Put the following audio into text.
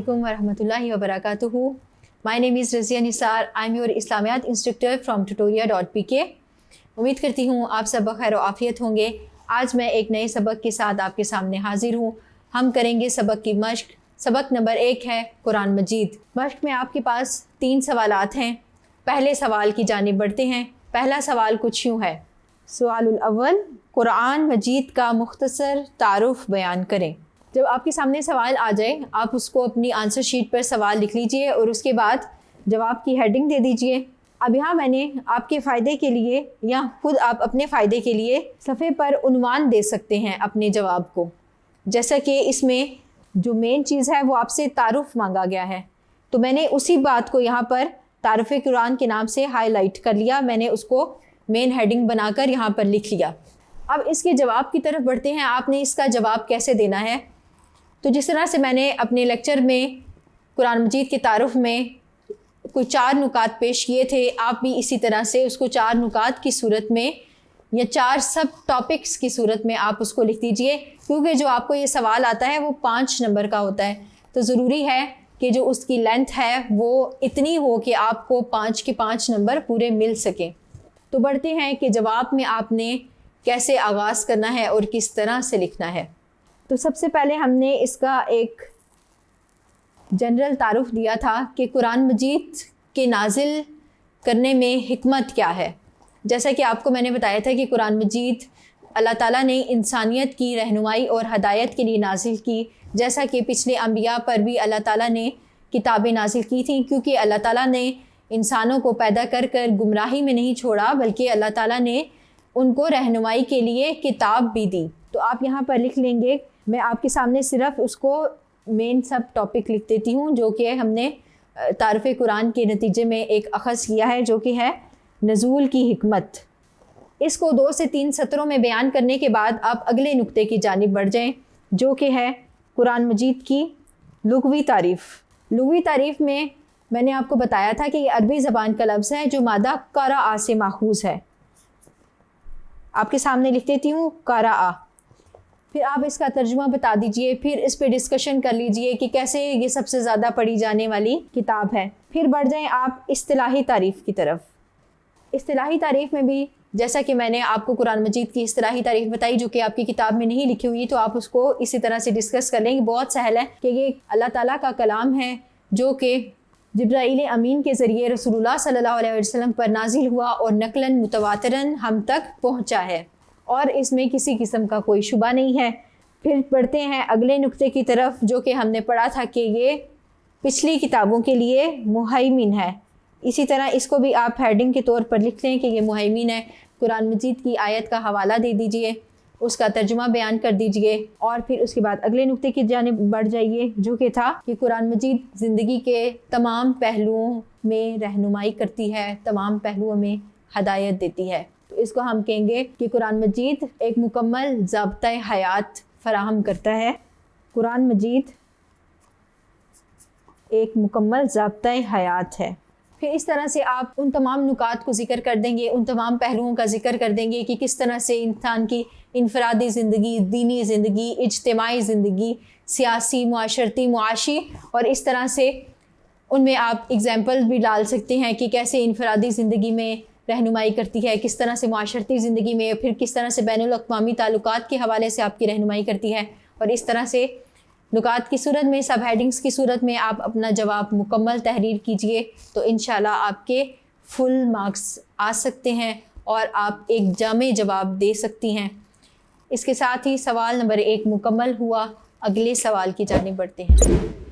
Assalamualaikum warahmatullahi wabarakatuh. My name is Razia Nisar. I'm your Islamiyat instructor from tutoria.pk. उम्मीद करती हूँ आप सब बखैर और आफियत होंगे। आज मैं एक नए सबक के साथ आपके सामने हाजिर हूँ। हम करेंगे सबक की मश्क। सबक नंबर 1 है कुरान मजीद। मश्क में आपके पास 3 सवालात हैं। पहले सवाल की जानिब बढ़ते हैं। पहला सवाल कुछ यूँ है, सवालुल अव्वल, कुरान मजीद का मुख्तसर तारुफ बयान करें। जब आपके सामने सवाल आ जाए आप उसको अपनी आंसर शीट पर सवाल लिख लीजिए और उसके बाद जवाब की हेडिंग दे दीजिए। अब यहाँ मैंने आपके फ़ायदे के लिए या खुद आप अपने फ़ायदे के लिए सफ़े पर उन्वान दे सकते हैं अपने जवाब को। जैसा कि इसमें जो मेन चीज़ है वो आपसे तारुफ मांगा गया है, तो मैंने उसी बात को यहाँ पर तारुफ़ कुरान के नाम से हाईलाइट कर लिया। मैंने उसको मेन हेडिंग बनाकर यहाँ पर लिख लिया। अब इसके जवाब की तरफ बढ़ते हैं। आपने इसका जवाब कैसे देना है? तो जिस तरह से मैंने अपने लेक्चर में कुरान मजीद के तारुफ में कोई 4 नुकात पेश किए थे, आप भी इसी तरह से उसको 4 नुकात की सूरत में या 4 सब टॉपिक्स की सूरत में आप उसको लिख दीजिए। क्योंकि जो आपको ये सवाल आता है वो 5 नंबर का होता है, तो ज़रूरी है कि जो उसकी लेंथ है वो इतनी हो कि आपको 5 के 5 नंबर पूरे मिल सकें। तो बढ़ते हैं कि जवाब में आपने कैसे आगाज़ करना है और किस तरह से लिखना है। तो सबसे पहले हमने इसका एक जनरल तारुफ दिया था कि कुरान मजीद के नाजिल करने में हिकमत क्या है। जैसा कि आपको मैंने बताया था कि कुरान मजीद अल्लाह ताला ने इंसानियत की रहनुमाई और हदायत के लिए नाजिल की, जैसा कि पिछले अंबिया पर भी अल्लाह ताला ने किताबें नाजिल की थी। क्योंकि अल्लाह ताला ने इंसानों को पैदा कर कर गुमराही में नहीं छोड़ा, बल्कि अल्लाह ताला ने उनको रहनुमाई के लिए किताब भी दी। तो आप यहाँ पर लिख लेंगे। मैं आपके सामने सिर्फ उसको मेन सब टॉपिक लिख देती हूँ, जो कि हमने तारुफ़ कुरान के नतीजे में एक अख़ज़ किया है, जो कि है नज़ूल की हिकमत। इसको 2 से 3 सत्रों में बयान करने के बाद आप अगले नुक्ते की जानिब बढ़ जाएँ, जो कि है कुरान मजीद की लुग़वी तारीफ़। लुग़वी तारीफ़ में मैंने आपको बताया था कि ये अरबी ज़बान का लफ्ज़ है जो मादा क़राअ से माख़ूज़ है। आपके सामने लिख देती हूँ क़राअ। फिर आप इसका तर्जुमा बता दीजिए, फिर इस पे डिस्कशन कर लीजिए कि कैसे ये सबसे ज़्यादा पढ़ी जाने वाली किताब है। फिर बढ़ जाएं आप इस्तिलाही तारीफ़ की तरफ। इस्तिलाही तारीफ़ में भी जैसा कि मैंने आपको कुरान मजीद की इस्तिलाही तारीफ़ बताई, जो कि आपकी किताब में नहीं लिखी हुई, तो आप उसको इसी तरह से डिस्कस कर लेंगे। बहुत सहल है कि ये अल्लाह ताला का कलाम है जो कि जिब्राईल अमीन के ज़रिए रसूलुल्लाह सल्लल्लाहु अलैहि वसल्लम पर नाजिल हुआ और नकलन मुतवातिरन हम तक पहुँचा है और इसमें किसी किस्म का कोई शुबा नहीं है। फिर बढ़ते हैं अगले नुक्ते की तरफ, जो कि हमने पढ़ा था कि ये पिछली किताबों के लिए मुहैमिन है। इसी तरह इसको भी आप हेडिंग के तौर पर लिख लें कि ये मुहैमिन है। कुरान मजीद की आयत का हवाला दे दीजिए, उसका तर्जुमा बयान कर दीजिए और फिर उसके बाद अगले नुक्ते की जानिब बढ़ जाइए, जो कि था कि कुरान मजीद ज़िंदगी के तमाम पहलुओं में रहनुमाई करती है, तमाम पहलुओं में हदायत देती है। तो इसको हम कहेंगे कि कुरान मजीद एक मुकम्मल ज़ाब्ता हयात फराहम करता है। कुरान मजीद एक मुकम्मल ज़ाब्ता हयात है। फिर इस तरह से आप उन तमाम नुकात को ज़िक्र कर देंगे, उन तमाम पहलुओं का ज़िक्र कर देंगे कि किस तरह से इंसान की इनफरादी ज़िंदगी, दीनी ज़िंदगी, इज्तिमाई ज़िंदगी, सियासी, मुआशरती, मुआशी, और इस तरह से उनमें आप एग्ज़ाम्पल भी डाल सकते हैं कि कैसे इनफरादी ज़िंदगी में रहनुमाई करती है, किस तरह से मुआशरती ज़िंदगी में, फिर किस तरह से बैनुल अक़वामी ताल्लुकात के हवाले से आपकी रहनुमाई करती है। और इस तरह से नुकात की सूरत में, सब हेडिंग्स की सूरत में आप अपना जवाब मुकम्मल तहरीर कीजिए, तो इंशाल्लाह आपके फुल मार्क्स आ सकते हैं और आप एक जामे जवाब दे सकती हैं। इसके साथ ही सवाल नंबर 1 मुकम्मल हुआ। अगले सवाल की जानिब बढ़ते हैं।